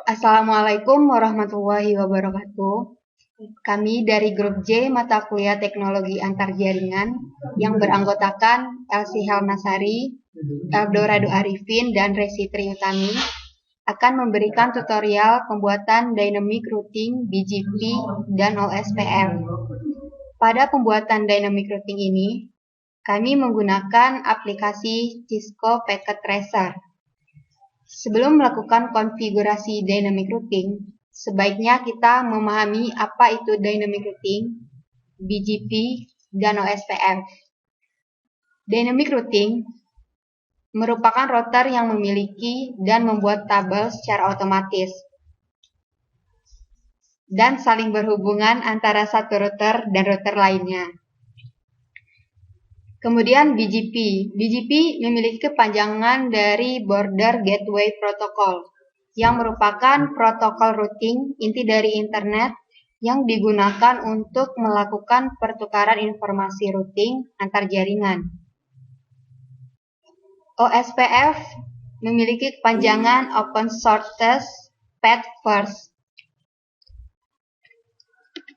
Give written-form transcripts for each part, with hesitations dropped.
Assalamualaikum warahmatullahi wabarakatuh. Kami dari grup J mata kuliah teknologi antarjaringan yang beranggotakan Elsie Helmasari, Eldorado Arifin, dan Resi Triutami akan memberikan tutorial pembuatan Dynamic Routing, BGP, dan OSPF. Pada pembuatan Dynamic Routing ini, kami menggunakan aplikasi Cisco Packet Tracer. Sebelum melakukan konfigurasi Dynamic Routing, sebaiknya kita memahami apa itu Dynamic Routing, BGP, dan OSPF. Dynamic Routing merupakan router yang memiliki dan membuat tabel secara otomatis dan saling berhubungan antara satu router dan router lainnya. Kemudian BGP. BGP memiliki kepanjangan dari Border Gateway Protocol, yang merupakan protokol routing inti dari internet yang digunakan untuk melakukan pertukaran informasi routing antar jaringan. OSPF memiliki kepanjangan Open Shortest Path First,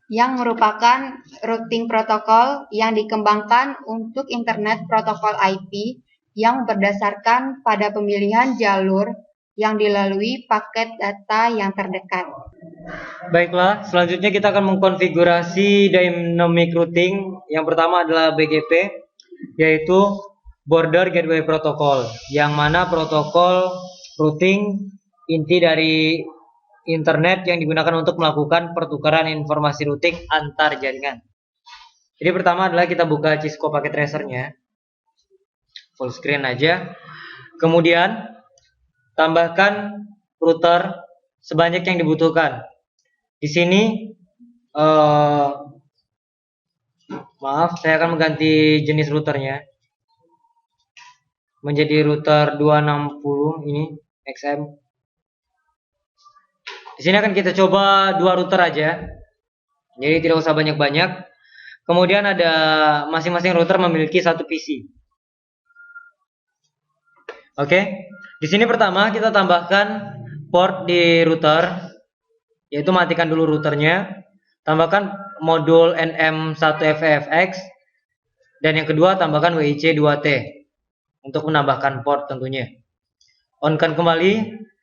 yang merupakan routing protokol yang dikembangkan untuk internet protokol IP yang berdasarkan pada pemilihan jalur yang dilalui paket data yang terdekat. Baiklah, selanjutnya kita akan mengkonfigurasi Dynamic Routing. Yang pertama adalah BGP, yaitu Border Gateway Protocol, yang mana protokol routing inti dari internet yang digunakan untuk melakukan pertukaran informasi routing antar jaringan. Jadi pertama adalah kita buka Cisco Packet Tracer-nya. Full screen aja. Kemudian tambahkan router sebanyak yang dibutuhkan. Di sini maaf, saya akan mengganti jenis routernya menjadi router 260 ini XM. Di sini akan kita coba 2 router aja, jadi tidak usah banyak-banyak. Kemudian ada masing-masing router memiliki 1 PC. Oke, di sini pertama kita tambahkan port di router, yaitu matikan dulu routernya. Tambahkan modul NM1FFX, dan yang kedua tambahkan WIC2T untuk menambahkan port tentunya. On-kan kembali,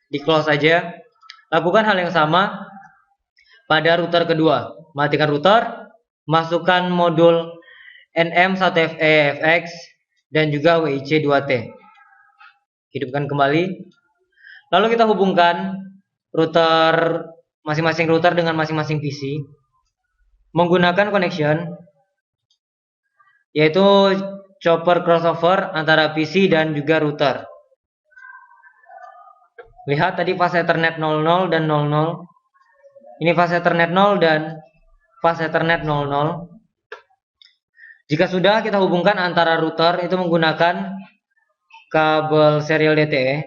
di close saja. Lakukan hal yang sama pada router kedua. Matikan router, masukkan modul NM1FFX dan juga WIC2T. Hidupkan kembali. Lalu kita hubungkan router masing-masing router dengan masing-masing PC menggunakan connection, yaitu chopper crossover antara PC dan juga router. Lihat tadi fase Ethernet 00 dan 00. Ini fase Ethernet 0 dan fase Ethernet 00. Jika sudah, kita hubungkan antara router itu menggunakan kabel serial DTE,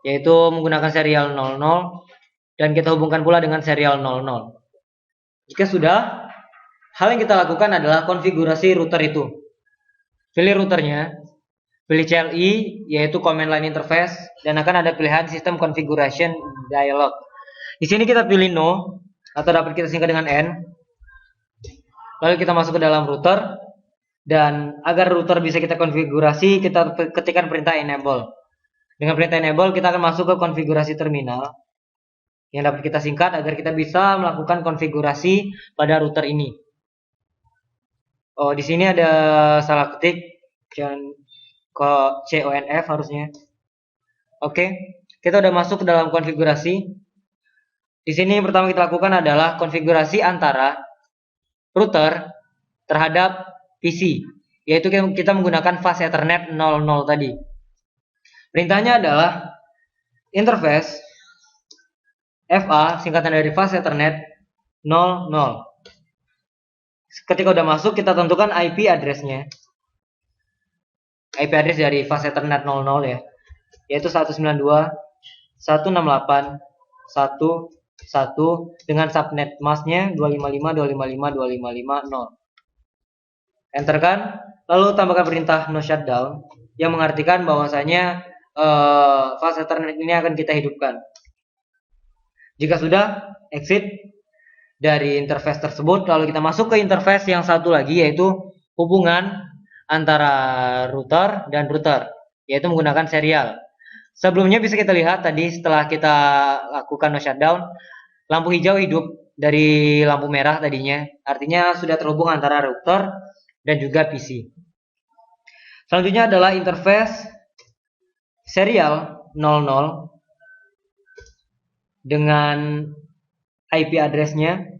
yaitu menggunakan serial 00, dan kita hubungkan pula dengan serial 00. Jika sudah, hal yang kita lakukan adalah konfigurasi router itu. Pilih routernya. Pilih CLI, yaitu Command Line Interface, dan akan ada pilihan System Configuration Dialog. Di sini kita pilih No, atau dapat kita singkat dengan N. Lalu kita masuk ke dalam router, dan agar router bisa kita konfigurasi, kita ketikkan perintah Enable. Dengan perintah Enable, kita akan masuk ke konfigurasi terminal, yang dapat kita singkat agar kita bisa melakukan konfigurasi pada router ini. Oh, di sini ada salah ketik, CONF harusnya. Oke, kita udah masuk ke dalam konfigurasi. Di sini yang pertama kita lakukan adalah konfigurasi antara router terhadap PC, yaitu kita menggunakan fase Ethernet 00 tadi. Perintahnya adalah interface FA, singkatan dari fase Ethernet 00. Ketika udah masuk, kita tentukan IP address-nya. IP address dari fase Ethernet 00 ya, yaitu 192.168.1.1 dengan subnet masknya 255.255.255.0. Enterkan, lalu tambahkan perintah no shutdown yang mengartikan bahwasanya fase Ethernet ini akan kita hidupkan. Jika sudah, exit dari interface tersebut, lalu kita masuk ke interface yang satu lagi, yaitu hubungan antara router dan router, yaitu menggunakan serial. Sebelumnya bisa kita lihat tadi setelah kita lakukan no shutdown, lampu hijau hidup dari lampu merah tadinya, artinya sudah terhubung antara router dan juga PC. Selanjutnya adalah interface serial 00 dengan IP address-nya,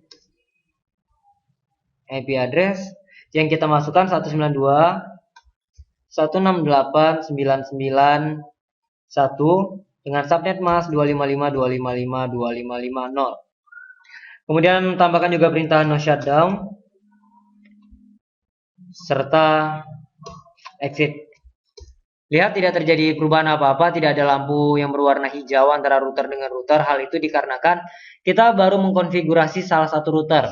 IP address yang kita masukkan 192.168.99.1 dengan subnet mask 255.255.255.0. Kemudian tambahkan juga perintah no shutdown serta exit. Lihat tidak terjadi perubahan apa-apa, tidak ada lampu yang berwarna hijau antara router dengan router. Hal itu dikarenakan kita baru mengkonfigurasi salah satu router.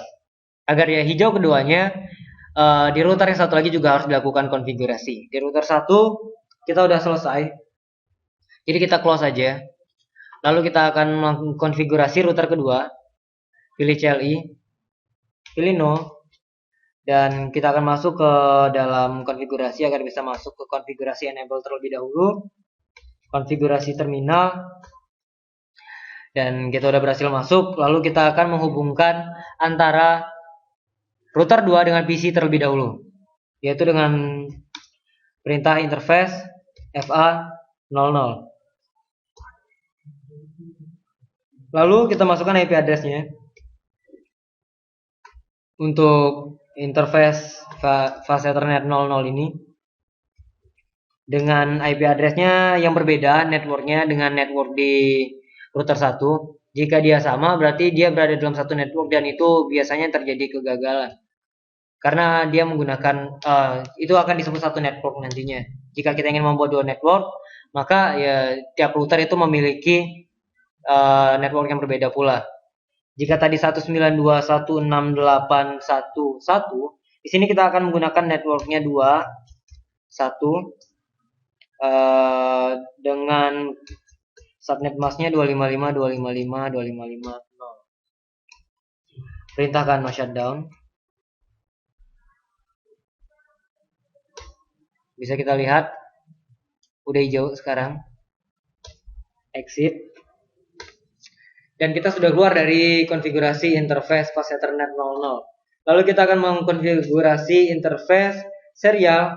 Agar ya hijau keduanya, di router yang satu lagi juga harus dilakukan konfigurasi. Di router satu kita udah selesai, jadi kita close aja. Lalu kita akan mengkonfigurasi router kedua. Pilih CLI, pilih no, dan kita akan masuk ke dalam konfigurasi agar bisa masuk ke konfigurasi enable terlebih dahulu, konfigurasi terminal, dan kita udah berhasil masuk. Lalu kita akan menghubungkan antara router 2 dengan PC terlebih dahulu, yaitu dengan perintah interface FA00. Lalu kita masukkan IP address-nya. Untuk interface fase Ethernet 00 ini dengan IP address-nya yang berbeda, networknya dengan network di router 1. Jika dia sama, berarti dia berada dalam satu network, dan itu biasanya terjadi kegagalan karena dia menggunakan itu akan disebut satu network nantinya. Jika kita ingin membuat dua network, maka ya tiap router itu memiliki network yang berbeda pula. Jika tadi 192.168.1.1, di sini kita akan menggunakan networknya 2, 1 dengan subnet masknya 255.255.255.0. Perintahkan no shutdown. Bisa kita lihat udah hijau sekarang. Exit. Dan kita sudah keluar dari konfigurasi interface fase Ethernet 00. Lalu kita akan mengkonfigurasi interface serial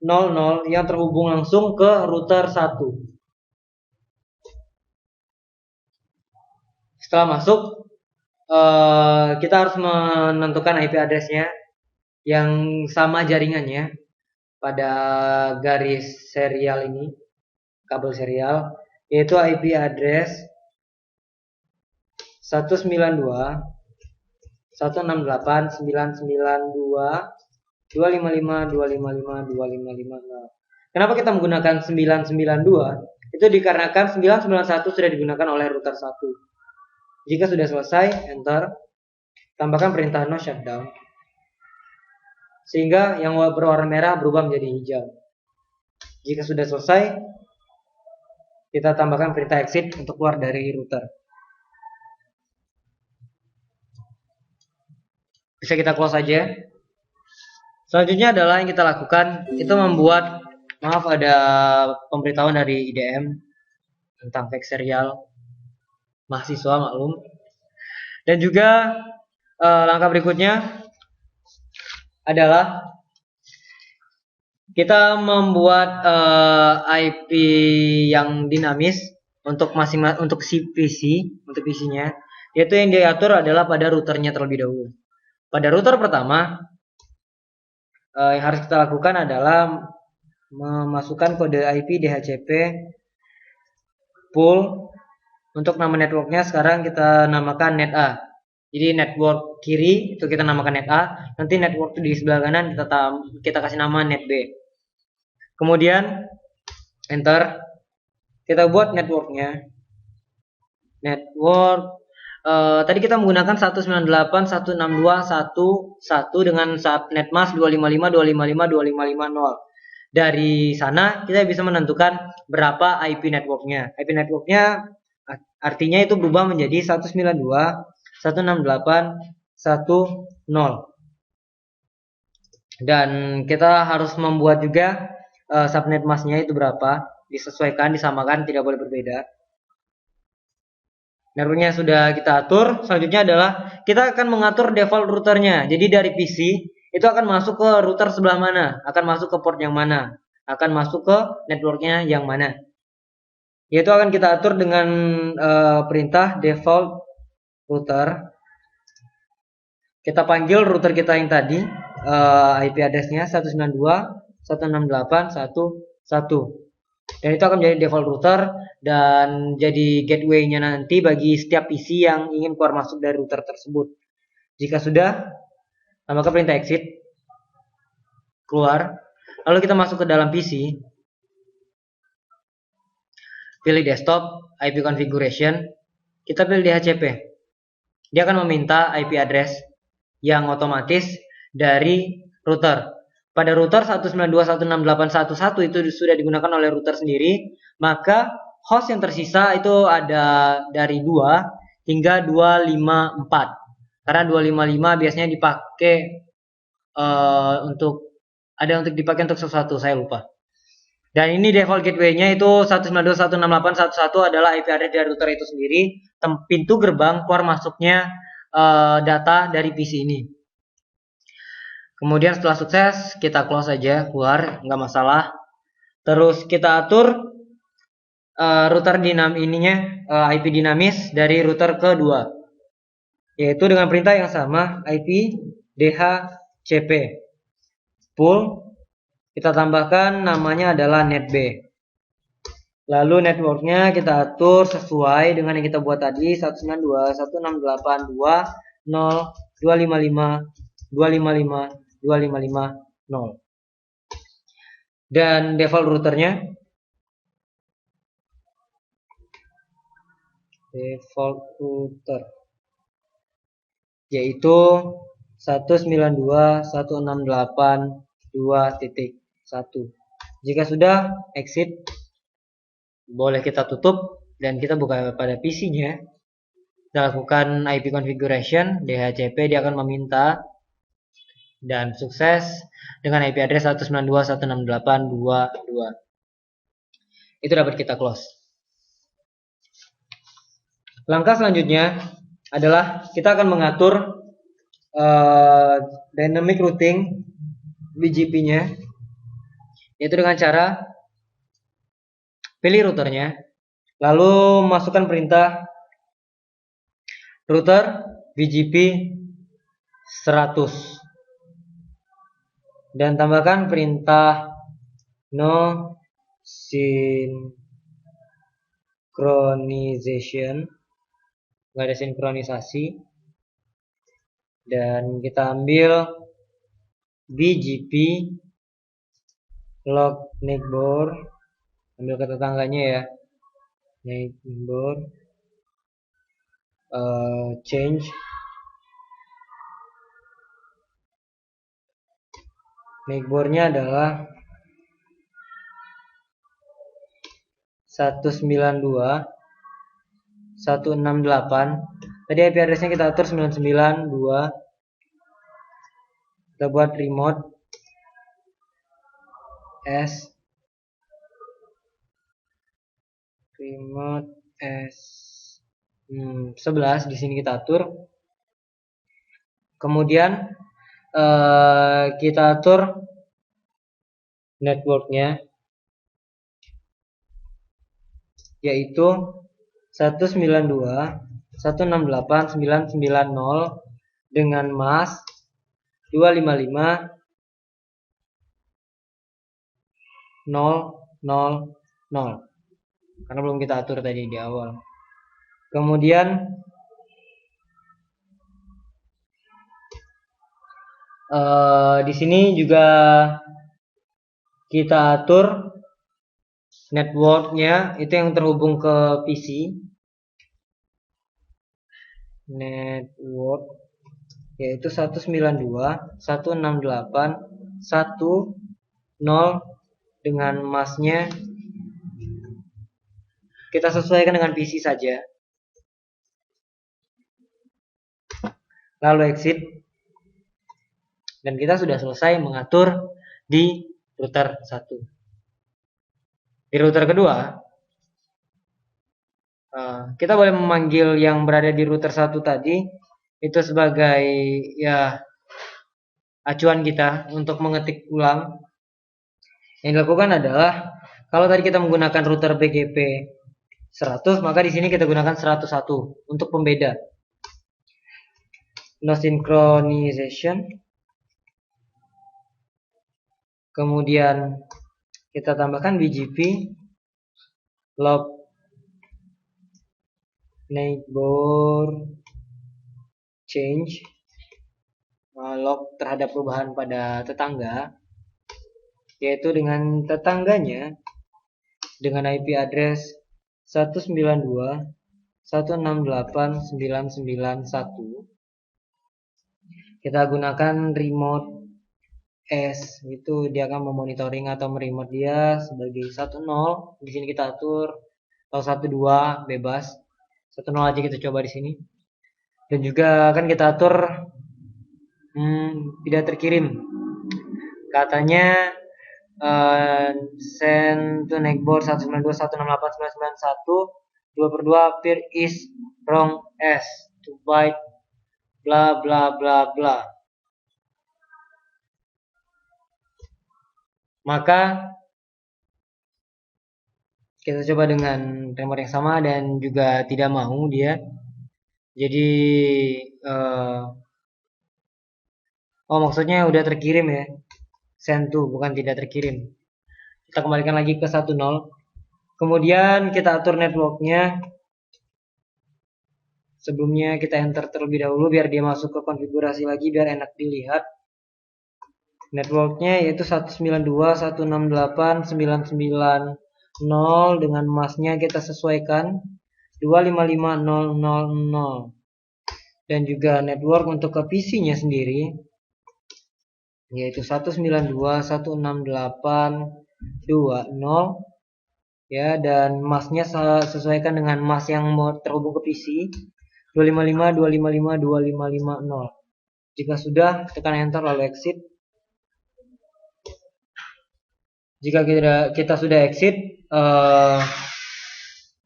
00 yang terhubung langsung ke router 1. Setelah masuk, kita harus menentukan IP address-nya yang sama jaringannya pada garis serial ini, kabel serial, yaitu IP address 192.168.992.255.255.255.0. Kenapa kita menggunakan 992? Itu dikarenakan 991 sudah digunakan oleh router 1. Jika sudah selesai, enter. Tambahkan perintah no shutdown, sehingga yang berwarna merah berubah menjadi hijau. Jika sudah selesai, kita tambahkan perintah exit untuk keluar dari router. Bisa kita close saja. Selanjutnya adalah yang kita lakukan itu membuat, maaf ada pemberitahuan dari IDM tentang fake serial, mahasiswa maklum. Dan juga langkah berikutnya adalah kita membuat IP yang dinamis untuk masing-masing, untuk si PC, untuk PC-nya, yaitu yang diatur adalah pada routernya terlebih dahulu. Pada router pertama, yang harus kita lakukan adalah memasukkan kode IP DHCP pool. Untuk nama networknya sekarang kita namakan net A. Jadi network kiri itu kita namakan net A, nanti network di sebelah kanan kita kasih nama net B. Kemudian enter, kita buat networknya. Network tadi kita menggunakan 198.162.1.1 dengan subnet mask 255.255.255.0. Dari sana kita bisa menentukan berapa IP networknya. IP networknya artinya itu berubah menjadi 192.168.1.0. Dan kita harus membuat juga subnet masknya itu berapa, disesuaikan, disamakan, tidak boleh berbeda. Networknya sudah kita atur. Selanjutnya adalah kita akan mengatur default routernya. Jadi dari PC itu akan masuk ke router sebelah mana, akan masuk ke port yang mana, akan masuk ke networknya yang mana. Yaitu akan kita atur dengan perintah default router. Kita panggil router kita yang tadi, IP address-nya 192.168.1.1. Dan itu akan menjadi default router dan jadi gateway-nya nanti bagi setiap PC yang ingin keluar masuk dari router tersebut. Jika sudah, maka perintah exit, keluar. Lalu kita masuk ke dalam PC, pilih desktop, IP configuration, kita pilih DHCP. Dia akan meminta IP address yang otomatis dari router. Pada router 192.168.1.1 itu sudah digunakan oleh router sendiri, maka host yang tersisa itu ada dari 2 hingga 254. Karena 255 biasanya dipakai untuk dipakai untuk sesuatu, saya lupa. Dan ini default gateway-nya itu 192.168.1.1 adalah IP address dari router itu sendiri, pintu gerbang keluar masuknya data dari PC ini. Kemudian setelah sukses kita close saja, keluar, nggak masalah. Terus kita atur router IP dinamis dari router kedua, yaitu dengan perintah yang sama, IP DHCP pool. Kita tambahkan namanya adalah netb. Lalu networknya kita atur sesuai dengan yang kita buat tadi, 192.168.2.255.255.255.0. Dan default routernya yaitu 192.168.2.1. Jika sudah, exit. Boleh kita tutup dan kita buka pada PC-nya. Kita lakukan IP configuration, DHCP, dia akan meminta, dan sukses dengan IP address 192.168.2.2. Itu dapat kita close. Langkah selanjutnya adalah kita akan mengatur dynamic routing BGP-nya, yaitu dengan cara pilih routernya, lalu masukkan perintah router BGP 100 dan tambahkan perintah no synchronization, nggak ada sinkronisasi, dan kita ambil BGP log neighbor, ambil ke tetangganya ya, neighbor change neighbornya adalah 192.168. Tadi IP addressnya kita atur 992. Kita buat remote S 11 di sini kita atur. Kemudian kita atur networknya, yaitu 192.168.990 dengan mask 255.000, karena belum kita atur tadi di awal. Kemudian di sini juga kita atur networknya, itu yang terhubung ke PC, network, yaitu 192.168.1.0 dengan masnya kita sesuaikan dengan PC saja. Lalu exit. Dan kita sudah selesai mengatur di router 1. Di router kedua, kita boleh memanggil yang berada di router 1 tadi itu sebagai ya acuan kita untuk mengetik ulang. Yang dilakukan adalah kalau tadi kita menggunakan router BGP 100, maka di sini kita gunakan 101 untuk pembeda. No synchronization. Kemudian kita tambahkan BGP log neighbor change, log terhadap perubahan pada tetangga, yaitu dengan tetangganya dengan IP address 192.168.991. Kita gunakan remote S, itu dia akan memonitoring atau meremote dia sebagai 10. Di sini kita atur, atau 12 bebas. 10 aja kita coba di sini. Dan juga akan kita atur tidak terkirim. Katanya send to neighbor 192.168.991 2/2 appear is wrong S to byte bla bla bla bla. Maka kita coba dengan remote yang sama dan juga tidak mau dia. Jadi maksudnya udah terkirim ya. Send to, bukan tidak terkirim. Kita kembalikan lagi ke 10. Kemudian kita atur networknya. Sebelumnya kita enter terlebih dahulu biar dia masuk ke konfigurasi lagi biar enak dilihat. Networknya yaitu 192.168.990 dengan masnya kita sesuaikan 255.000. Dan juga network untuk ke PC-nya sendiri yaitu 192.168.20 ya, dan masnya sesuaikan dengan mas yang mau terhubung ke PC 255.255.255.0. Jika sudah, tekan enter lalu exit. Jika kita sudah exit,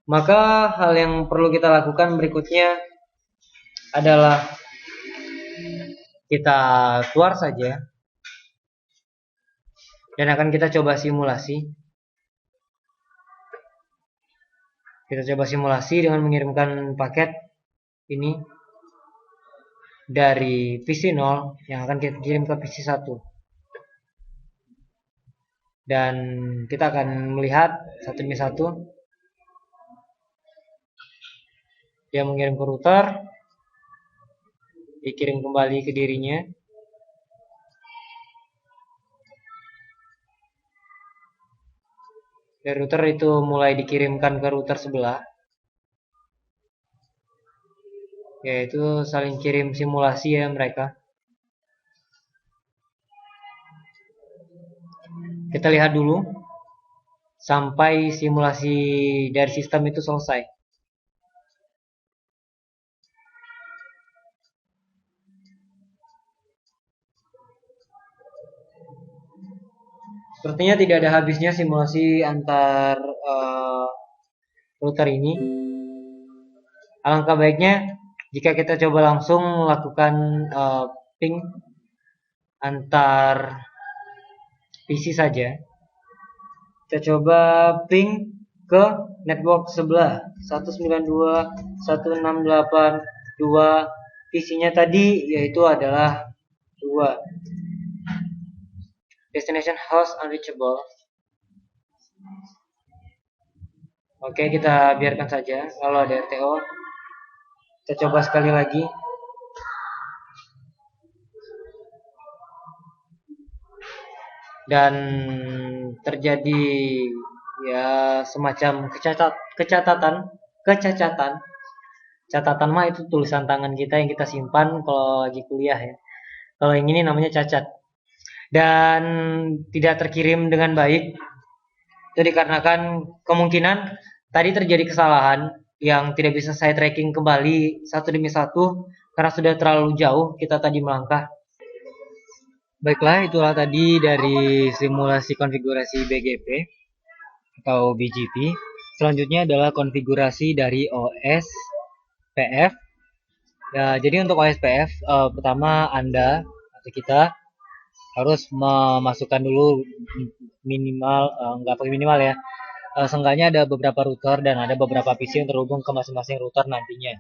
maka hal yang perlu kita lakukan berikutnya adalah kita keluar saja dan akan kita coba simulasi. Kita coba simulasi dengan mengirimkan paket ini dari PC 0 yang akan kita kirim ke PC 1. Dan kita akan melihat satu demi satu. Dia mengirim ke router, dikirim kembali ke dirinya. Dari router itu mulai dikirimkan ke router sebelah, yaitu saling kirim simulasi ya mereka. Kita lihat dulu sampai simulasi dari sistem itu selesai. Sepertinya tidak ada habisnya simulasi antar router ini. Alangkah baiknya jika kita coba langsung melakukan ping antar PC saja. Kita coba ping ke network sebelah 192.168.2. PC-nya tadi yaitu adalah 2. Destination host unreachable. Oke, kita biarkan saja. Lalu ada RTO. Kita coba sekali lagi. Dan terjadi ya semacam kecacatan. Catatan mah itu tulisan tangan kita yang kita simpan kalau lagi kuliah ya. Kalau yang ini namanya cacat. Dan tidak terkirim dengan baik. Itu dikarenakan kemungkinan tadi terjadi kesalahan yang tidak bisa saya tracking kembali satu demi satu karena sudah terlalu jauh kita tadi melangkah. Baiklah, itulah tadi dari simulasi konfigurasi BGP atau BGP. Selanjutnya adalah konfigurasi dari OS PF. Ya, jadi untuk OS PF, pertama Anda atau kita harus memasukkan dulu minimal, nggak pakai minimal ya, seenggaknya ada beberapa router dan ada beberapa PC yang terhubung ke masing-masing router nantinya.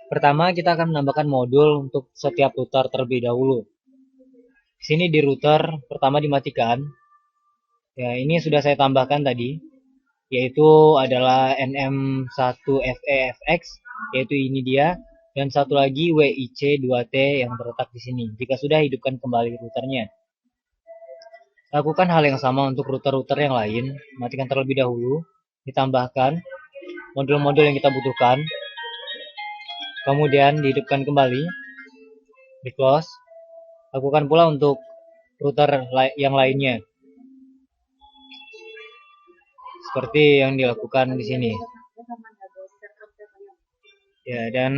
Pertama, kita akan menambahkan modul untuk setiap router terlebih dahulu. Di sini di router pertama dimatikan. Ya, ini sudah saya tambahkan tadi, yaitu adalah NM1FEFX, yaitu ini dia, dan satu lagi WIC2T yang terletak di sini. Jika sudah, hidupkan kembali routernya. Lakukan hal yang sama untuk router-router yang lain. Matikan terlebih dahulu, ditambahkan modul-modul yang kita butuhkan, kemudian dihidupkan kembali, di close. Lakukan pula untuk router yang lainnya, seperti yang dilakukan di sini. Ya, dan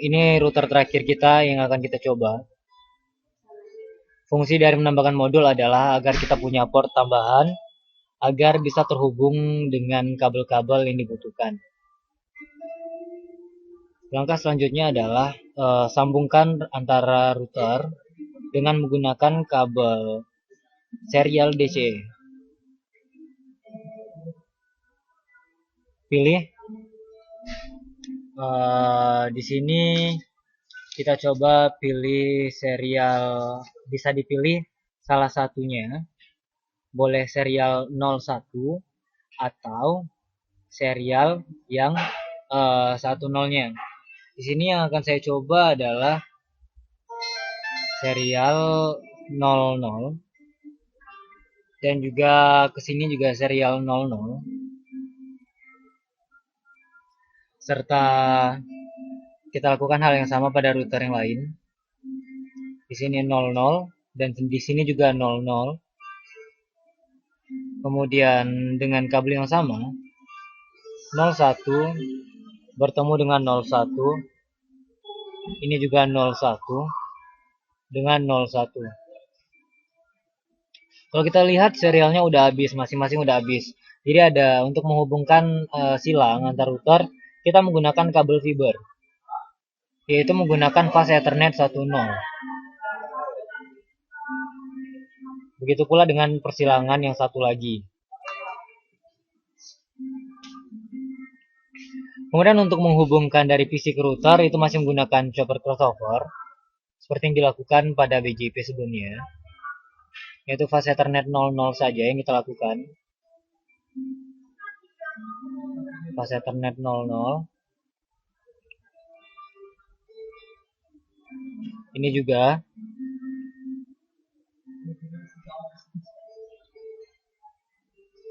ini router terakhir kita yang akan kita coba. Fungsi dari menambahkan modul adalah agar kita punya port tambahan, agar bisa terhubung dengan kabel-kabel yang dibutuhkan. Langkah selanjutnya adalah sambungkan antara router dengan menggunakan kabel serial DC. Pilih di sini kita coba pilih serial, bisa dipilih salah satunya, boleh serial 01 atau serial yang 10-nya. Di sini yang akan saya coba adalah serial 00 dan juga kesini juga serial 00, serta kita lakukan hal yang sama pada router yang lain. Di sini 00 dan di sini juga 00. Kemudian dengan kabel yang sama 01 bertemu dengan 01. Ini juga 01 dengan 01. Kalau kita lihat serialnya udah habis, masing-masing udah habis. Jadi ada untuk menghubungkan silang antar router, kita menggunakan kabel fiber, yaitu menggunakan fast Ethernet 10. Begitu pula dengan persilangan yang satu lagi. Kemudian untuk menghubungkan dari PC ke router itu masih menggunakan chopper crossover, seperti yang dilakukan pada BGP sebelumnya, yaitu fast Ethernet 00 saja yang kita lakukan. Fast Ethernet 00. Ini juga.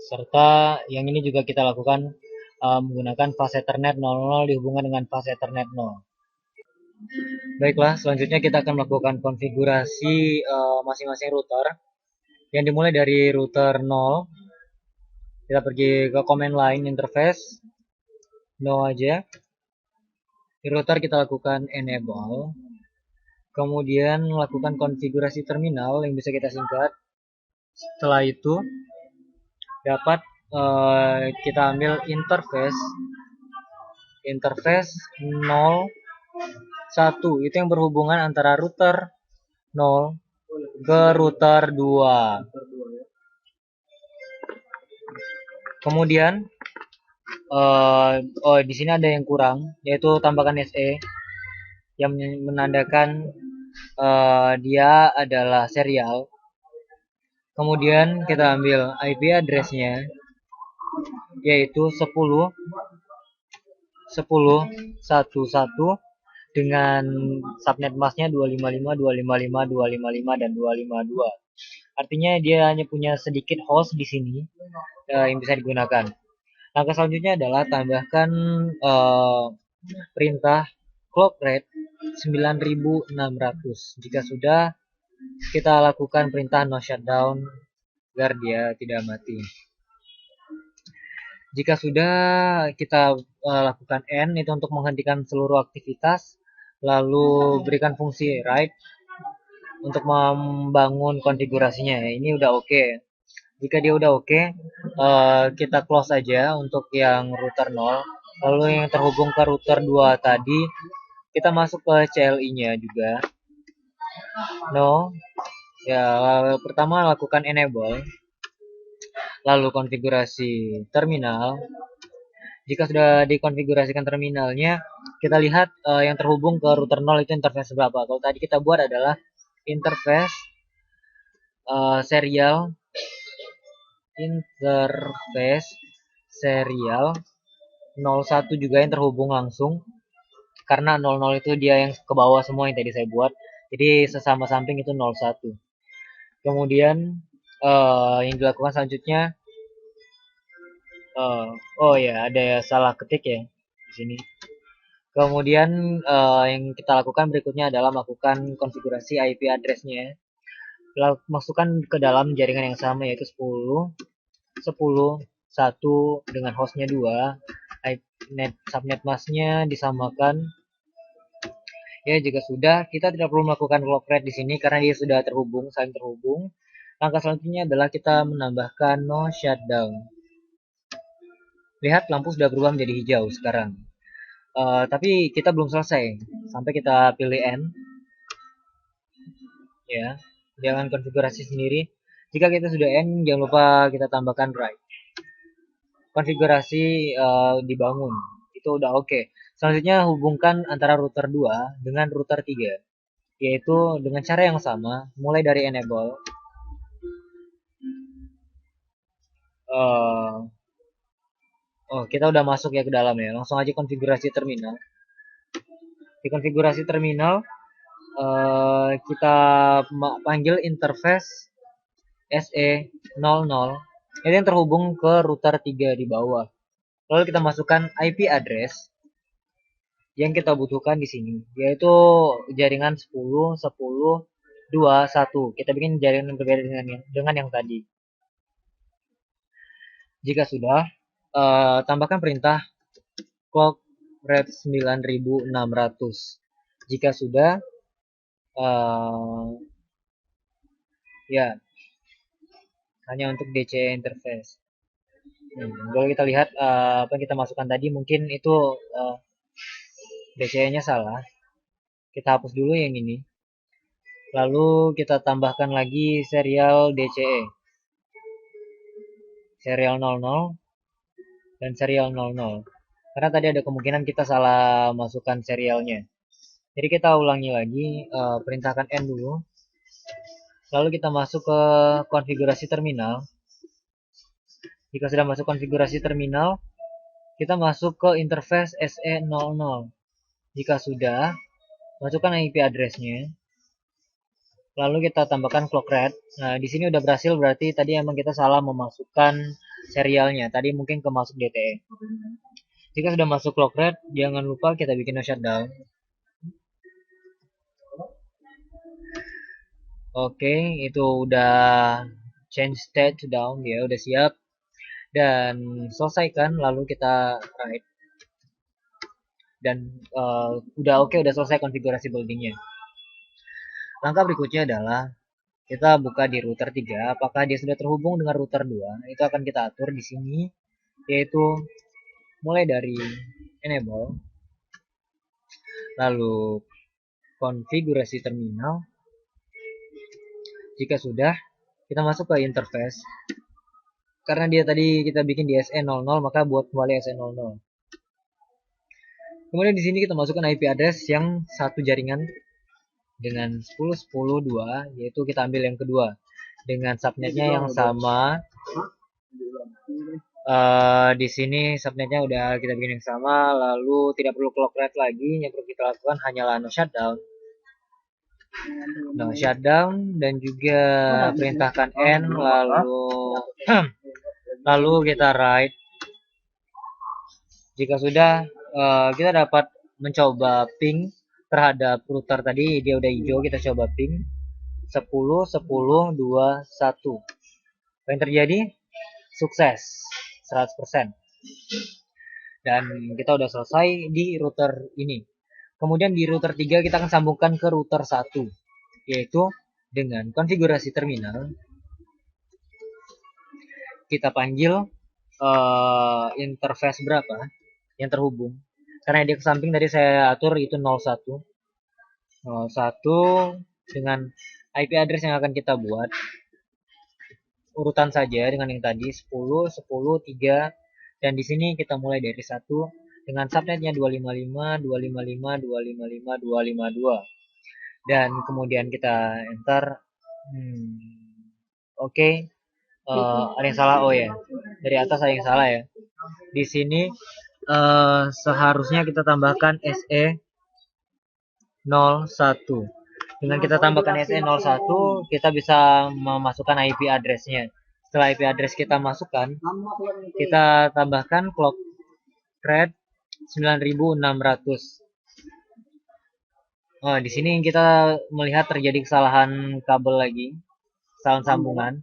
Serta yang ini juga kita lakukan menggunakan fast Ethernet 00 dihubungkan dengan fast Ethernet 0. Baiklah, selanjutnya kita akan melakukan konfigurasi masing-masing router. Yang dimulai dari router 0. Kita pergi ke command line interface. No aja. Di router kita lakukan enable. Kemudian lakukan konfigurasi terminal yang bisa kita singkat. Setelah itu dapat kita ambil interface 0 1, itu yang berhubungan antara router 0 ke router 2. Kemudian di sini ada yang kurang, yaitu tambahkan SE yang menandakan dia adalah serial. Kemudian kita ambil IP address-nya, yaitu 10 11 dengan subnet masknya 255, 255, 255 dan 252. Artinya dia hanya punya sedikit host di sini yang bisa digunakan. Langkah selanjutnya adalah tambahkan perintah clock rate 9600. Jika sudah, kita lakukan perintah no shutdown agar dia tidak mati. Jika sudah, kita lakukan N itu untuk menghentikan seluruh aktivitas, lalu berikan fungsi write untuk membangun konfigurasinya. Ini udah oke. Jika dia udah oke, kita close aja untuk yang router 0. Lalu yang terhubung ke router 2 tadi, kita masuk ke CLI-nya juga. No. Ya, pertama lakukan enable. Lalu konfigurasi terminal. Jika sudah dikonfigurasikan terminalnya, kita lihat yang terhubung ke router 0 itu interface berapa. Kalau tadi kita buat adalah interface serial serial 01 juga yang terhubung langsung, karena 00 itu dia yang ke bawah semua yang tadi saya buat, jadi sesama samping itu 01. Kemudian yang dilakukan selanjutnya, oh ya ada salah ketik ya di sini. Kemudian yang kita lakukan berikutnya adalah melakukan konfigurasi IP address-nya. Masukkan ke dalam jaringan yang sama, yaitu 10, 10, 1 dengan hostnya 2. Subnet masknya disamakan. Ya, jika sudah, kita tidak perlu melakukan clock rate di sini karena dia sudah terhubung, saling terhubung. Langkah selanjutnya adalah kita menambahkan no shutdown. Lihat, lampu sudah berubah menjadi hijau sekarang. Tapi kita belum selesai sampai kita pilih N. Ya, jangan konfigurasi sendiri. Jika kita sudah N, jangan lupa kita tambahkan write. Konfigurasi dibangun, itu udah oke. Selanjutnya hubungkan antara router 2 dengan router 3, yaitu dengan cara yang sama, mulai dari enable. Kita udah masuk ya ke dalam ya. Langsung aja konfigurasi terminal. Di konfigurasi terminal kita panggil interface SE00. Ini yang terhubung ke router 3 di bawah. Lalu kita masukkan IP address yang kita butuhkan di sini, yaitu jaringan 10, 10, 2, 1. Kita bikin jaringan berbeda dengan yang tadi. Jika sudah, tambahkan perintah clock rate 9600. Jika sudah, ya hanya untuk DC interface. Kalau kita lihat apa yang kita masukkan tadi, mungkin itu DCE-nya salah. Kita hapus dulu yang ini. Lalu kita tambahkan lagi serial DCE. Serial 00 dan serial 00. Karena tadi ada kemungkinan kita salah masukkan serialnya. Jadi kita ulangi lagi, perintahkan N dulu. Lalu kita masuk ke konfigurasi terminal. Jika sudah masuk konfigurasi terminal, kita masuk ke interface SE00. Jika sudah, masukkan IP address-nya. Lalu kita tambahkan clock rate. Nah, di sini udah berhasil, berarti tadi emang kita salah memasukkan serialnya. Tadi mungkin kemasuk DTE. Jika sudah masuk clock rate, jangan lupa kita bikin no shutdown. Oke, itu udah change state to down, ya udah siap. Dan selesaikan, lalu kita write. Dan udah oke, udah selesai konfigurasi buildingnya. Langkah berikutnya adalah kita buka di router 3, apakah dia sudah terhubung dengan router 2. Itu akan kita atur di sini, yaitu mulai dari enable, lalu konfigurasi terminal. Jika sudah, kita masuk ke interface. Karena dia tadi kita bikin di SE00, maka buat kembali SE00. Kemudian di sini kita masukkan IP address yang satu jaringan dengan 10.10.2, yaitu kita ambil yang kedua dengan subnetnya yang sama. Di sini subnetnya udah kita bikin yang sama, lalu tidak perlu clock rate lagi. Yang perlu kita lakukan hanyalah no shutdown. No shutdown dan juga perintahkan N, lalu kita write. Jika sudah, kita dapat mencoba ping terhadap router tadi, dia udah hijau, kita coba ping 10, 10, 2, 1. Apa yang terjadi? Sukses 100%. Dan kita udah selesai di router ini. Kemudian di router 3 kita akan sambungkan ke router 1, yaitu dengan konfigurasi terminal. Kita panggil interface berapa yang terhubung. Karena dia ke samping tadi saya atur itu 01. 01 dengan IP address yang akan kita buat. Urutan saja dengan yang tadi 10, 10, 3. Dan di sini kita mulai dari 1 dengan subnetnya 255, 255, 255, 252. Dan kemudian kita enter. Oke. Ada yang salah, oh ya, dari atas ada yang salah ya. Di sini seharusnya kita tambahkan SE 01. Dengan kita tambahkan SE 01, kita bisa memasukkan IP address-nya. Setelah IP address kita masukkan, kita tambahkan clock rate 9600. Oh, di sini kita melihat terjadi kesalahan kabel lagi, kesalahan sambungan.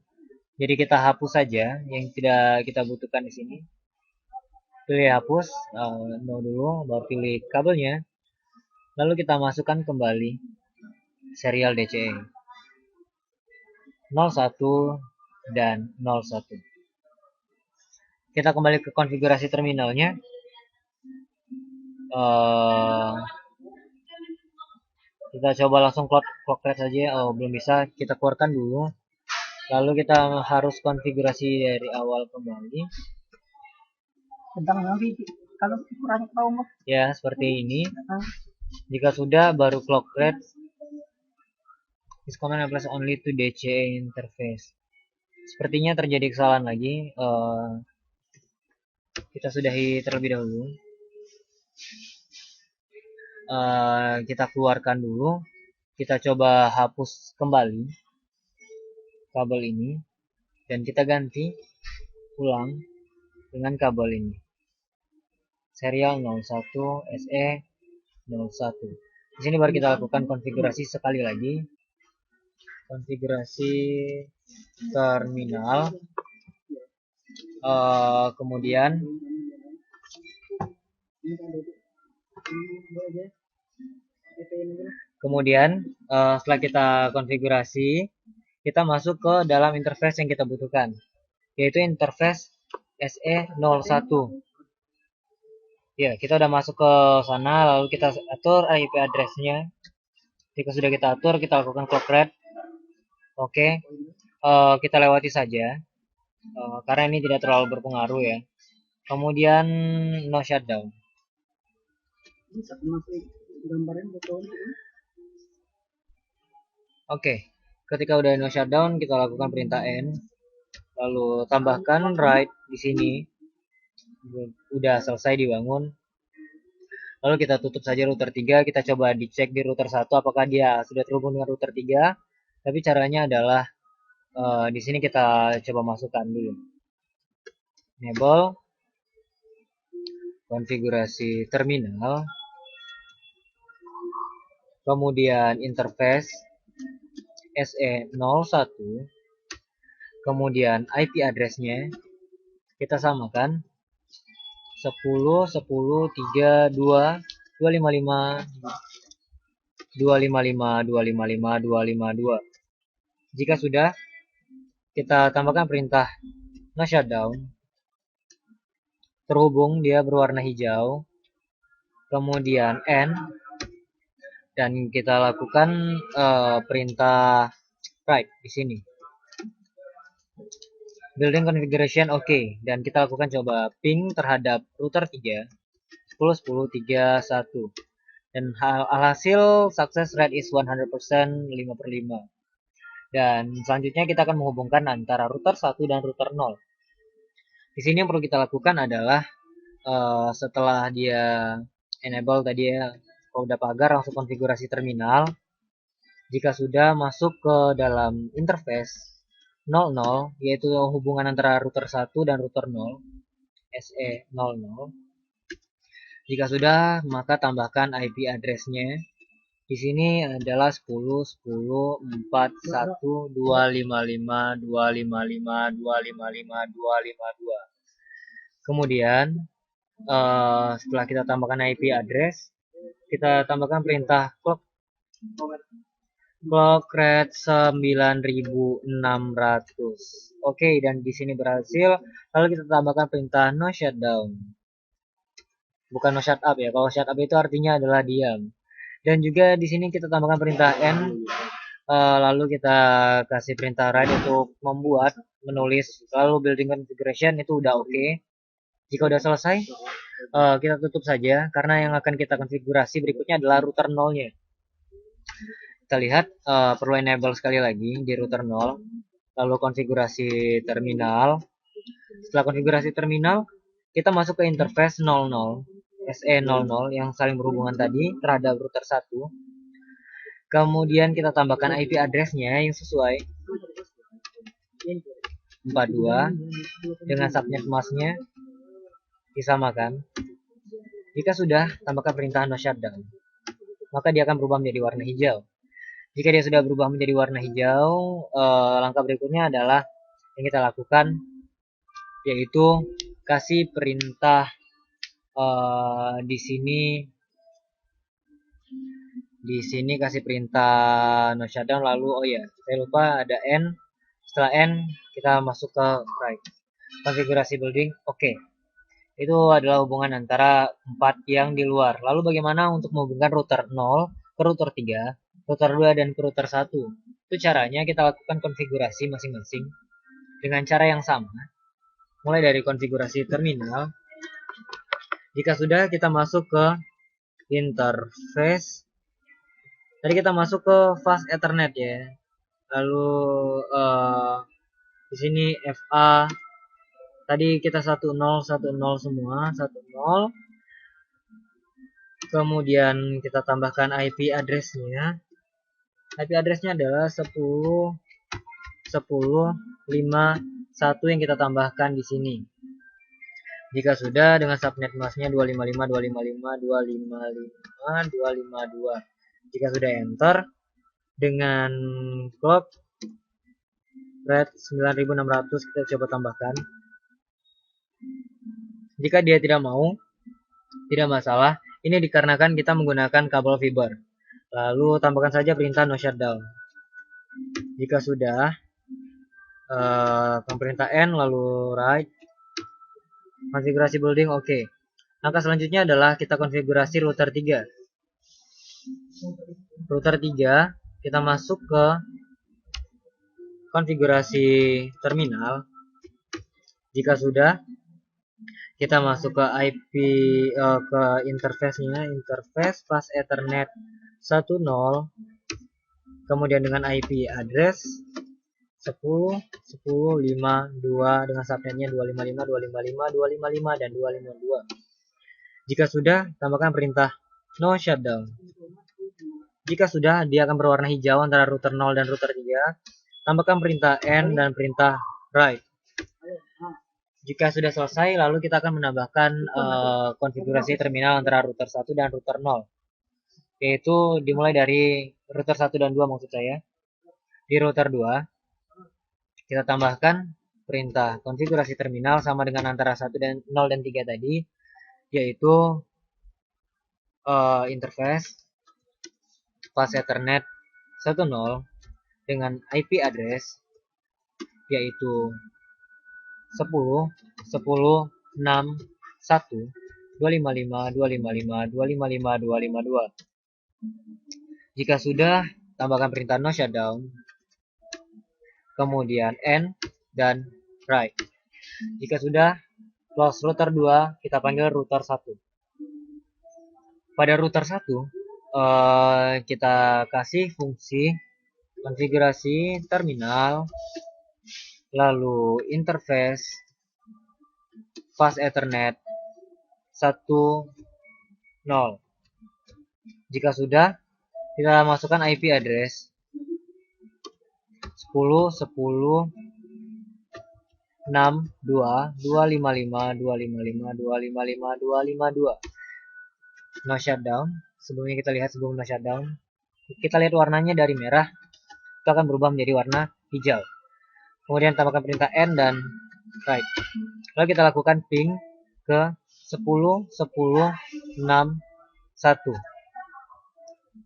Jadi kita hapus saja yang tidak kita butuhkan di sini. Pilih hapus, no dulu, baru pilih kabelnya. Lalu kita masukkan kembali serial DCE 01 dan 01. Kita kembali ke konfigurasi terminalnya. Kita coba langsung clock rate saja. Oh, belum bisa, kita keluarkan dulu. Lalu kita harus konfigurasi dari awal kembali. Kalau kurang tahu, ya seperti ini. Jika sudah, baru clock rate. This command applies only to DCE interface. Sepertinya terjadi kesalahan lagi. Kita sudahi terlebih dahulu. Kita keluarkan dulu. Kita coba hapus kembali kabel ini dan kita ganti ulang dengan kabel ini, serial 01 SE 01. Di sini baru kita lakukan konfigurasi sekali lagi, konfigurasi terminal. Kemudian setelah kita konfigurasi, kita masuk ke dalam interface yang kita butuhkan, yaitu interface SE01. Ya, kita udah masuk ke sana, lalu kita atur IP address-nya. Jika sudah kita atur, kita lakukan clock rate. Oke, kita lewati saja, karena ini tidak terlalu berpengaruh ya. Kemudian no shutdown. Oke. Ketika udah no shutdown, kita lakukan perintah N, lalu tambahkan write di sini. Udah selesai dibangun. Lalu kita tutup saja router 3. Kita coba dicek di router 1 apakah dia sudah terhubung dengan router 3. Tapi caranya adalah di sini kita coba masukkan dulu. Enable konfigurasi terminal. Kemudian interface SE01, kemudian IP address-nya kita samakan 10, 10, 3, 2, 255, 255, 255, 252. Jika sudah, kita tambahkan perintah no shutdown. Terhubung, dia berwarna hijau. Kemudian N. Dan kita lakukan perintah write di sini. Building configuration oke. Dan kita lakukan coba ping terhadap router 3 10 10 3 1. Dan alhasil success rate is 100%, 5/5. Dan selanjutnya kita akan menghubungkan antara router 1 dan router 0. Di sini yang perlu kita lakukan adalah setelah dia enable tadi ya, kalau udah pagar langsung konfigurasi terminal. Jika sudah masuk ke dalam interface 00, yaitu hubungan antara router 1 dan router 0, SE00. Jika sudah, maka tambahkan IP address-nya. Di sini adalah 10 10 4 1 255 255 255 252. Kemudian setelah kita tambahkan IP address, kita tambahkan perintah clock rate 9600. Oke, dan di sini berhasil. Lalu kita tambahkan perintah no shutdown. Bukan no shut up ya. Kalau shut up itu artinya adalah diam. Dan juga di sini kita tambahkan perintah N. Lalu kita kasih perintah write untuk membuat, menulis. Lalu building configuration itu udah oke. Jika udah selesai, kita tutup saja. Karena yang akan kita konfigurasi berikutnya adalah router 0-nya. Kita lihat perlu enable sekali lagi di router 0. Lalu konfigurasi terminal. Setelah konfigurasi terminal, kita masuk ke interface 00. SE00 yang saling berhubungan tadi terhadap router 1. Kemudian kita tambahkan IP address-nya yang sesuai 42 dengan subnet mask-nya disamakan. Jika sudah, tambahkan perintah no shutdown. Maka dia akan berubah menjadi warna hijau. Jika dia sudah berubah menjadi warna hijau, langkah berikutnya adalah yang kita lakukan, yaitu kasih perintah di sini kasih perintah no shutdown. Lalu oh ya, saya lupa ada N. Setelah N kita masuk ke write. Konfigurasi building oke. Itu adalah hubungan antara 4 yang di luar. Lalu bagaimana untuk menghubungkan router 0 ke router 3, router 2 dan ke router 1? Itu caranya kita lakukan konfigurasi masing-masing dengan cara yang sama. Mulai dari konfigurasi terminal. Jika sudah, kita masuk ke interface. Tadi kita masuk ke fast ethernet ya. Lalu di sini FA. Tadi kita 10 semua, 10. Kemudian kita tambahkan IP address-nya. IP address-nya adalah 10.10.5.1 yang kita tambahkan di sini. Jika sudah, dengan subnet mask-nya 255.255.255.252. Jika sudah enter, dengan clock rate 9600 kita coba tambahkan. Jika dia tidak mau, tidak masalah. Ini dikarenakan kita menggunakan kabel fiber. Lalu tambahkan saja perintah no shutdown. Jika sudah, perintah N lalu write. Konfigurasi building oke. Langkah selanjutnya adalah kita konfigurasi router 3. Router 3 kita masuk ke konfigurasi terminal. Jika sudah, kita masuk ke IP ke interface-nya, interface fast ethernet 10, kemudian dengan IP address 10.10.5.2 dengan subnetnya 255.255.255 dan 252. Jika sudah, tambahkan perintah no shutdown. Jika sudah, dia akan berwarna hijau antara router 0 dan router 3. Tambahkan perintah N dan perintah write. Jika sudah selesai, lalu kita akan menambahkan konfigurasi terminal antara router 1 dan router 0. Yaitu dimulai dari router 1 dan 2 maksud saya. Di router 2, kita tambahkan perintah konfigurasi terminal sama dengan antara 1 dan 0 dan 3 tadi, yaitu interface fast ethernet 10 dengan IP address yaitu 10.10.6.1.255.255.255.252. Jika sudah, tambahkan perintah no shutdown, kemudian N dan write. Jika sudah, close router 2, kita panggil router 1. Pada router 1, kita kasih fungsi konfigurasi terminal, lalu interface fast ethernet 10. Jika sudah, kita masukkan IP address 10.10.6.2.255.255.255.252. No shutdown. Sebelumnya kita lihat sebelum no shutdown. Kita lihat warnanya dari merah itu akan berubah menjadi warna hijau. Kemudian tambahkan perintah N dan write. Lalu kita lakukan ping ke 10 10 6 1.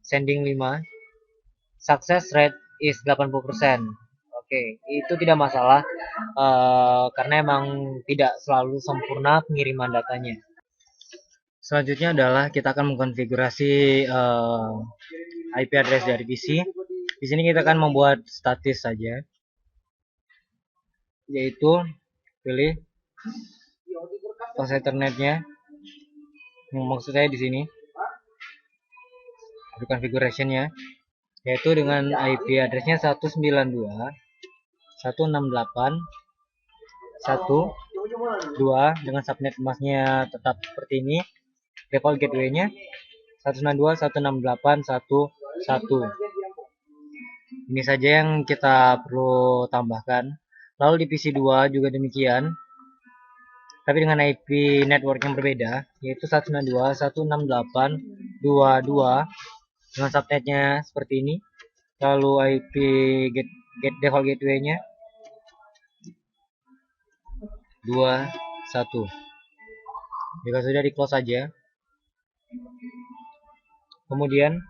Sending 5. Success rate is 80%. Oke, itu tidak masalah karena emang tidak selalu sempurna pengiriman datanya. Selanjutnya adalah kita akan mengkonfigurasi IP address dari PC. Di sini kita akan membuat statis saja, yaitu pilih fase Ethernetnya. Maksud saya di sini di configuration-nya, yaitu dengan IP address-nya 192.168.1.2 dengan subnet masnya tetap seperti ini. Default gateway-nya 192.168.1.1. Ini saja yang kita perlu tambahkan. Lalu di PC 2 juga demikian, tapi dengan IP network yang berbeda, yaitu 192.168.2.2 dengan subnetnya seperti ini. Lalu IP default gateway-nya 21. Jika sudah, di close saja. Kemudian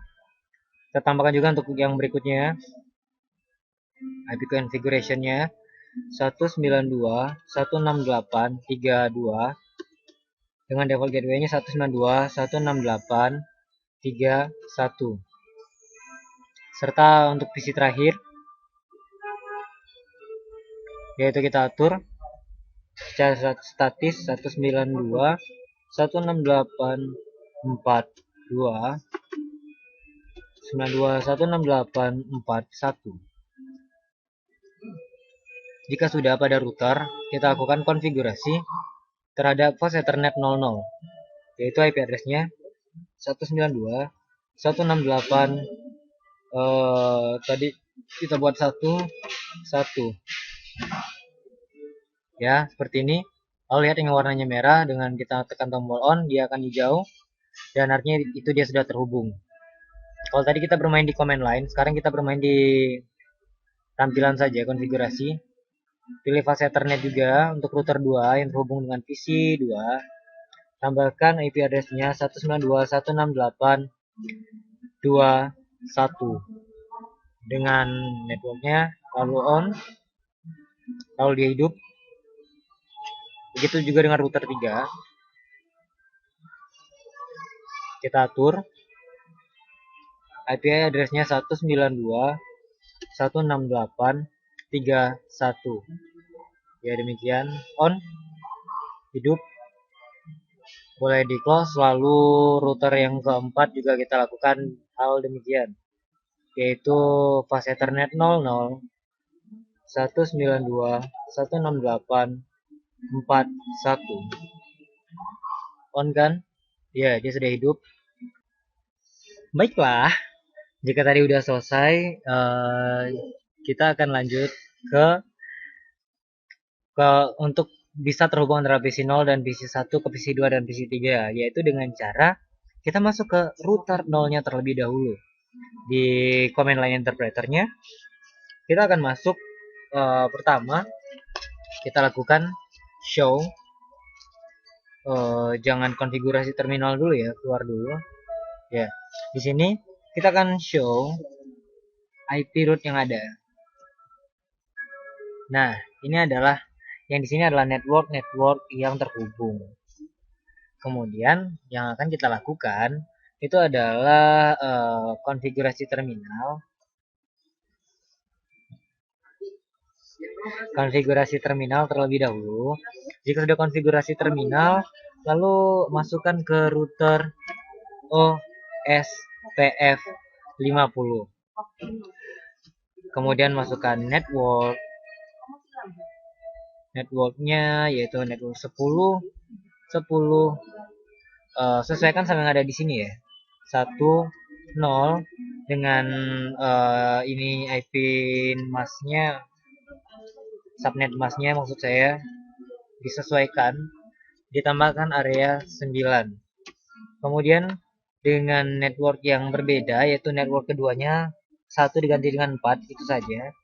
kita tambahkan juga untuk yang berikutnya IP configuration-nya 192.168.3.2 dengan default gateway-nya 192.168.3.1. Serta untuk PC terakhir, yaitu kita atur secara statis 192.168.2.192.168.41. Jika sudah pada router, kita lakukan konfigurasi terhadap fase Ethernet 00, yaitu IP address-nya 192.168. Tadi kita buat 1 ya, seperti ini. Lalu lihat yang warnanya merah, dengan kita tekan tombol on dia akan hijau, dan artinya itu dia sudah terhubung. Kalau tadi kita bermain di command line, sekarang kita bermain di tampilan saja konfigurasi. Pilih fase Ethernet juga untuk router 2 yang terhubung dengan PC 2. Tambahkan IP address-nya 192.168.2.1 dengan networknya, lalu on, lalu dia hidup. Begitu juga dengan router 3. Kita atur IP address-nya 192.168.3.1. Ya, demikian. On, hidup. Boleh di close. Lalu router yang keempat juga kita lakukan hal demikian, yaitu fase Ethernet 00 192.168.4.1. On kan? Ya, dia sudah hidup. Baiklah, jika tadi udah selesai, kita akan lanjut untuk bisa terhubung antara PC 0 dan PC 1 ke PC 2 dan PC 3, yaitu dengan cara kita masuk ke router 0-nya terlebih dahulu. Di command line interpreter-nya, kita akan masuk, pertama kita lakukan show, jangan konfigurasi terminal dulu ya, keluar dulu. Ya, di sini kita akan show IP root yang ada. Nah, ini adalah yang di sini adalah network yang terhubung. Kemudian yang akan kita lakukan itu adalah konfigurasi terminal. Konfigurasi terminal terlebih dahulu. Jika sudah konfigurasi terminal, lalu masukkan ke router OSPF 50. Kemudian masukkan networknya, yaitu network 10 sesuaikan sama yang ada di sini ya, 1 0 dengan ini IP masnya, subnet masnya maksud saya, disesuaikan, ditambahkan area 9. Kemudian dengan network yang berbeda, yaitu network keduanya 1 diganti dengan 4, itu saja.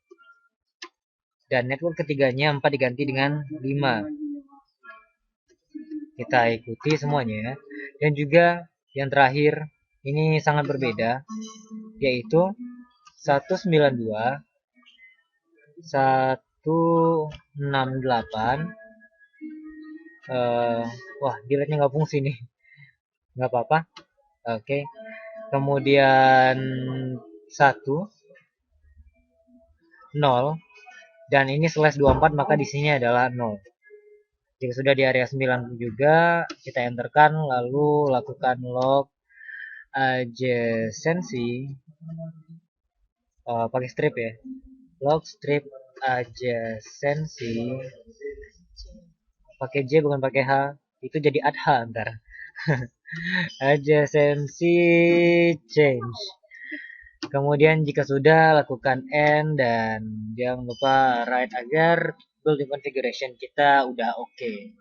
Dan network ketiganya 4 diganti dengan 5. kita ikuti semuanya. Dan juga yang terakhir ini sangat berbeda, yaitu 192 168 wah, delete-nya nggak fungsi nih, nggak apa-apa. Oke, kemudian 1 0 dan ini slash 24, maka di sini adalah 0. Jika sudah di area 9 juga, kita enterkan, lalu lakukan log adjacency pakai strip ya. Log strip adjacency pakai J bukan pakai H, itu jadi adha ntar. Adjacency change. Kemudian jika sudah, lakukan N dan jangan lupa write agar building configuration kita udah oke.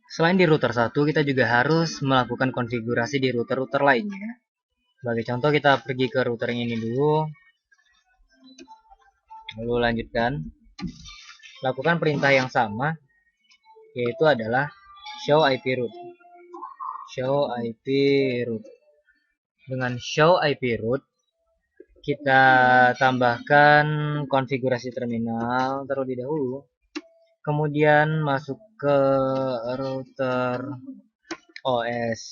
Selain di router 1, kita juga harus melakukan konfigurasi di router-router lainnya. Sebagai contoh, kita pergi ke router yang ini dulu. Lalu lanjutkan. Lakukan perintah yang sama, yaitu adalah show IP root. Show IP root. Dengan show IP root, kita tambahkan konfigurasi terminal terlebih dahulu. Kemudian masuk ke router OS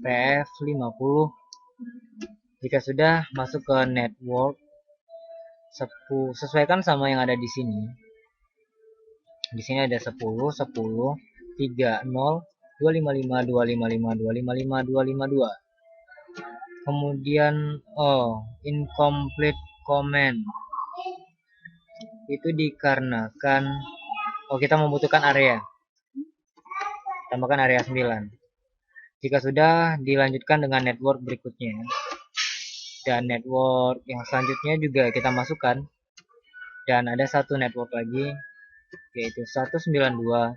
PF50. Jika sudah, masuk ke network, sesuaikan sama yang ada di sini. Di sini ada 10, 10, 30, 255, 255, 255, 252. Kemudian incomplete command. Itu dikarenakan kita membutuhkan area. Tambahkan area 9. Jika sudah, dilanjutkan dengan network berikutnya. Dan network yang selanjutnya juga kita masukkan. Dan ada satu network lagi, yaitu 192.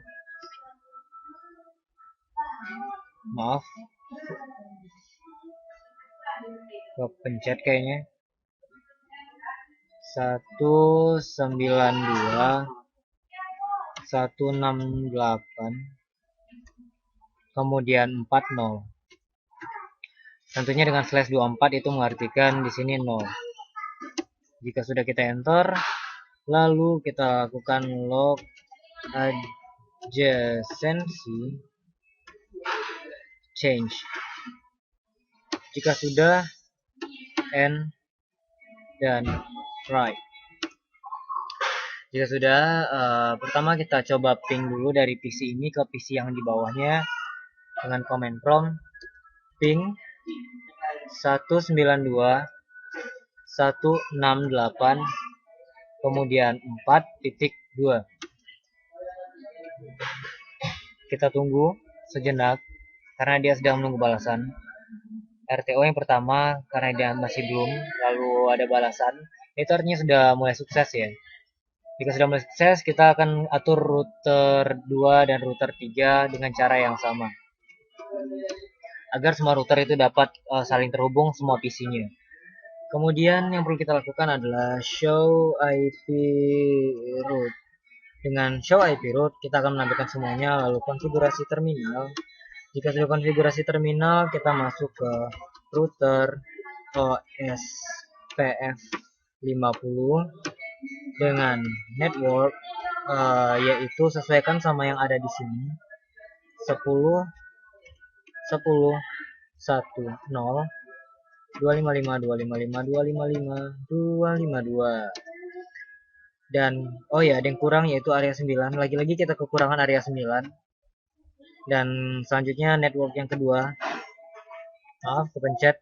Maaf, kepencet kayaknya. 192 168 kemudian 40. Tentunya dengan slash 24 itu mengartikan di sini 0. Jika sudah kita enter, lalu kita lakukan log adjacency change. Jika sudah, N dan right. Jika sudah, pertama kita coba ping dulu dari PC ini ke PC yang di bawahnya dengan command prompt ping 192 168 kemudian 4.2. Kita tunggu sejenak karena dia sedang menunggu balasan. RTO yang pertama karena dia masih belum, lalu ada balasan, itu artinya sudah mulai sukses ya. Jika sudah mulai sukses, kita akan atur router 2 dan router 3 dengan cara yang sama, agar semua router itu dapat saling terhubung semua PC-nya. Kemudian yang perlu kita lakukan adalah show IP root. Dengan show IP root, kita akan menampilkan semuanya, lalu konfigurasi terminal. Jika sudah konfigurasi terminal, kita masuk ke router OS PF50 dengan network, yaitu sesuaikan sama yang ada di sini, 10, 10, 10, 255, 255, 255, 252. Dan ada yang kurang, yaitu area 9. Lagi-lagi kita kekurangan area 9. Dan selanjutnya network yang kedua, maaf kepencet.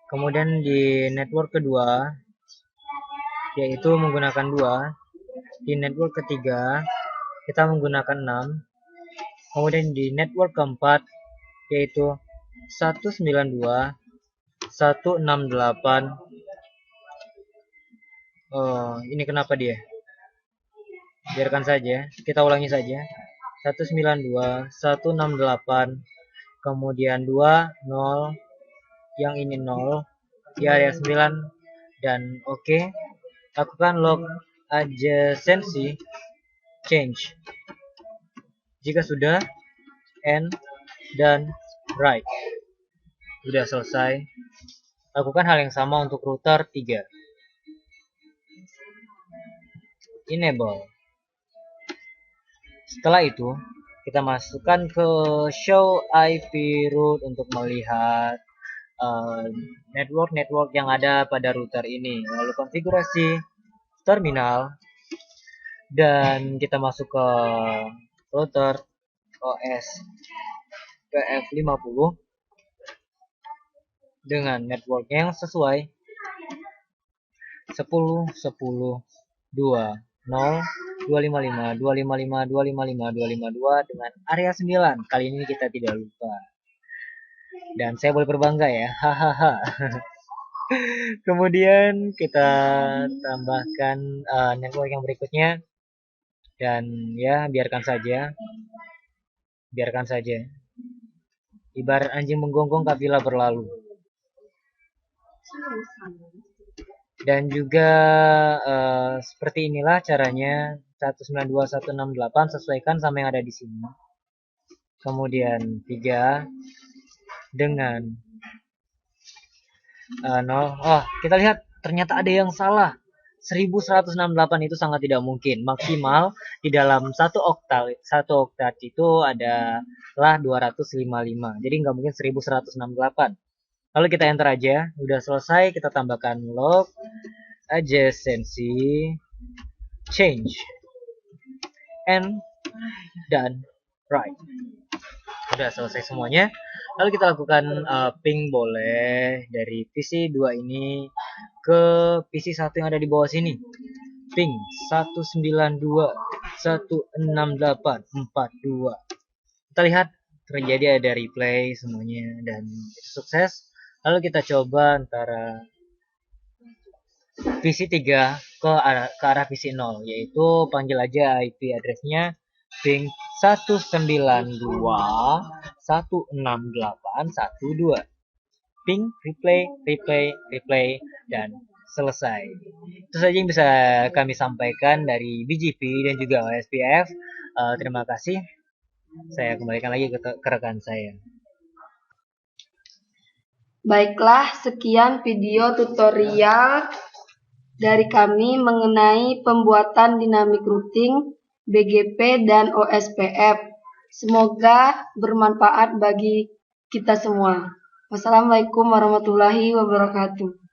Kemudian di network kedua, yaitu menggunakan 2. Di network ketiga, kita menggunakan 6. Kemudian di network keempat, yaitu 192, 168. Ini kenapa dia? Biarkan saja, kita ulangi saja. 192, 168, kemudian 2, 0, yang ini 0, di area 9, dan oke. Lakukan log adjacency change. Jika sudah, and dan right. Sudah selesai. Lakukan hal yang sama untuk router 3. Enable. Setelah itu, kita masukkan ke show IP route untuk melihat network yang ada pada router ini. Lalu konfigurasi terminal, dan kita masuk ke router OS PF50 dengan network yang sesuai 10.10.2.0.255.255.255.255.252 dengan area 9. Kali ini kita tidak lupa. Dan saya boleh berbangga ya. Hahaha. Kemudian kita tambahkan network yang berikutnya. Dan ya, biarkan saja. Ibarat anjing menggonggong kafilah berlalu. Dan juga seperti inilah caranya 192.168, sesuaikan sama yang ada di sini. Kemudian 3 dengan 0. Oh, kita lihat ternyata ada yang salah. 1168 itu sangat tidak mungkin. Maksimal di dalam satu oktat itu adalah 255. Jadi nggak mungkin 1168. Lalu kita enter aja. Udah selesai, kita tambahkan log adjacency change and dan right. Udah selesai semuanya. Lalu kita lakukan ping boleh dari PC 2 ini ke PC 1 yang ada di bawah sini. Ping 192.168.42. Kita lihat terjadi ada replay semuanya dan itu sukses. Lalu kita coba antara PC 3 ke arah PC 0, yaitu panggil aja IP address-nya ping 192.168.12. Ping, replay, dan selesai. Itu saja yang bisa kami sampaikan dari BGP dan juga OSPF. Terima kasih. Saya kembalikan lagi ke rekan saya. Baiklah, sekian video tutorial dari kami mengenai pembuatan dynamic routing, BGP, dan OSPF. Semoga bermanfaat bagi kita semua. Wassalamualaikum warahmatullahi wabarakatuh.